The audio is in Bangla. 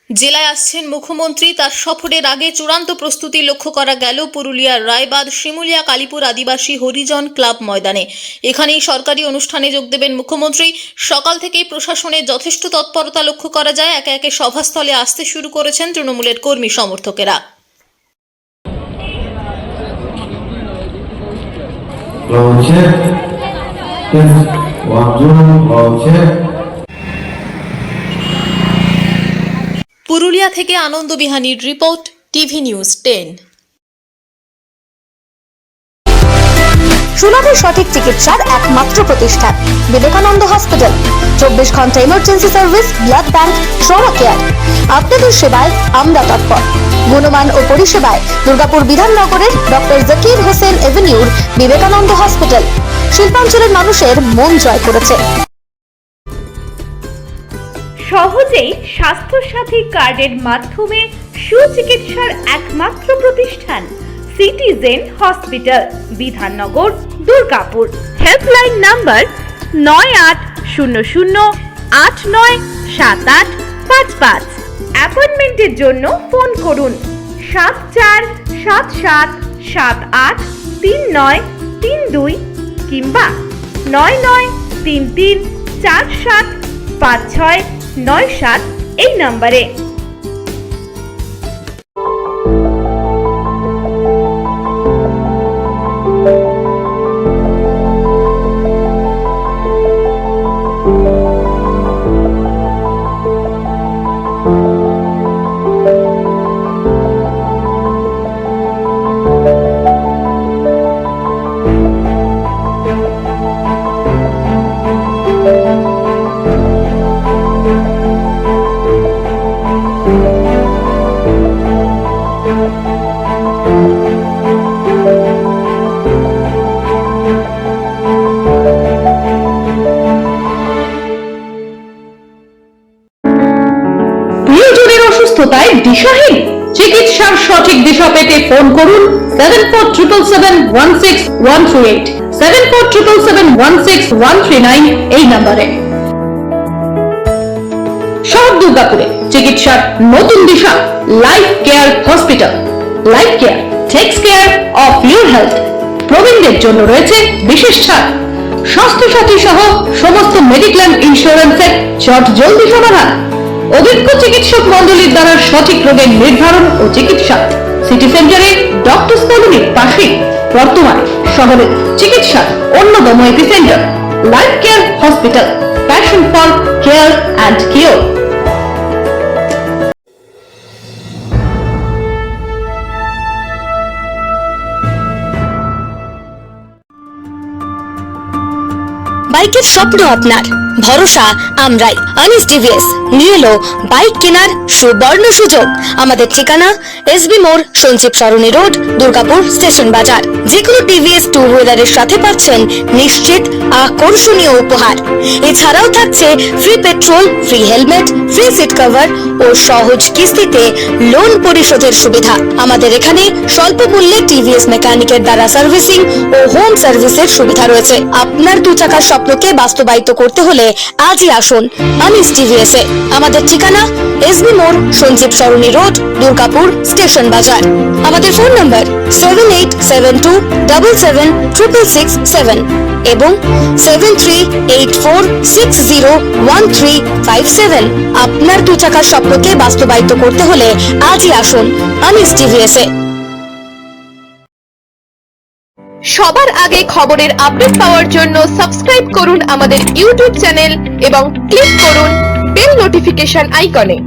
জেলায় আসছেন মুখ্যমন্ত্রী। তার সফরের আগে চূড়ান্ত প্রস্তুতি লক্ষ্য করা গেল পুরুলিয়ার রায়বাঁধ শিমুলিয়া কালীপুর আদিবাসী হরিজন ক্লাব ময়দানে। এখানেই সরকারি অনুষ্ঠানে যোগ দেবেন মুখ্যমন্ত্রী। সকাল থেকেই প্রশাসনের যথেষ্ট তৎপরতা লক্ষ্য করা যায়। একে একে সভাস্থলে আসতে শুরু করেছেন তৃণমূলের কর্মী সমর্থকেরা। পুরুলিয়া থেকে আনন্দ বিহানির রিপোর্ট, টিভি নিউজ 10। সুলভ সঠিক চিকিৎসার একমাত্র প্রতিষ্ঠান বিবেকানন্দ হসপিটাল। 24 ঘন্টা emergency service, blood bank, trauma care. আপনাদের সেবায় আমরা তৎপর। গুণমান ও পরিষেবায় দুর্গাপুর বিধাননগরের ডক্টর জাকির হোসেন এভিনিউর বিবেকানন্দ হসপিটাল শিল্পাঞ্চলের মানুষের মন জয় করেছে। সহজেই স্বাস্থ্যসাথী কার্ডের মাধ্যমে সুচিকিৎসার একমাত্র প্রতিষ্ঠান citizen hospital, Bidhannagar, Durgapur. Helpline number 9800897855। অ্যাপয়েন্টমেন্টের জন্য ফোন করুন 7477783932 কিংবা 9933475697 এই নম্বরে। অসুস্থতায় দিশাহীন, চিকিৎসার সঠিক দিশা পেতে ফোন করুন 7477716138, 7477716139 এই নম্বরে। শহর দুর্গাপুরে চিকিৎসার নতুন দিশা Life Care Hospital. Life Care takes care of your health. প্রবীণদের জন্য রয়েছে বিশেষ ছাড়। স্বাস্থ্যসাথী সহ সমস্ত মেডিক্লেম ইন্স্যুরেন্সের চট জলদি সমাধান। অভিজ্ঞ চিকিৎসক মন্ডলীর দ্বারা সঠিক রোগের নির্ধারণ ও চিকিৎসা। সিটি সেন্টারে ডক্টর কলোনির পাশে বর্তমানে শহরের চিকিৎসার অন্যতম epicentre life Care hospital, passion for care and cure. বাইকের স্বপ্ন আপনার, ভরসা আমরাই। আনিস টিভিএস নিয়ে এলো বাইক কেনার সুবর্ণ সুযোগ। আমাদের ঠিকানা এসবি মোড়, সঞ্জীব সরণি রোড, দুর্গাপুর স্টেশন বাজার। যে কোনো টিভিএস টু হুইলারের সাথে পাচ্ছেন নিশ্চিত আকর্ষণীয় উপহার। এছাড়াও থাকছে free petrol, free helmet, free seat cover ও সহজ কিস্তিতে লোন পরিশোধের সুবিধা। আমাদের এখানে স্বল্প মূল্যে টিভিএস মেকানিকের দ্বারা সার্ভিসিং ও হোম সার্ভিসের সুবিধা রয়েছে। আপনার দু চাকার স্বপ্নকে বাস্তবায়িত করতে হলে আজই আসুন আনিস টিভিএস এ। আমাদের ঠিকানা এসবি মোড়, সঞ্জীব সরণি রোড, দুর্গাপুর স্টেশন বাজার। আমাদের ফোন নম্বর 7872776667 এবং 7384601357। আপনার দু চাকার স্বপ্নকে বাস্তবায়িত করতে হলে আজই আসুন আনিস টিভিএস এ। সবার আগে খবরের আপডেট পাওয়ার জন্য সাবস্ক্রাইব করুন আমাদের ইউটিউব চ্যানেল এবং ক্লিক করুন বেল নোটিফিকেশন আইকনে।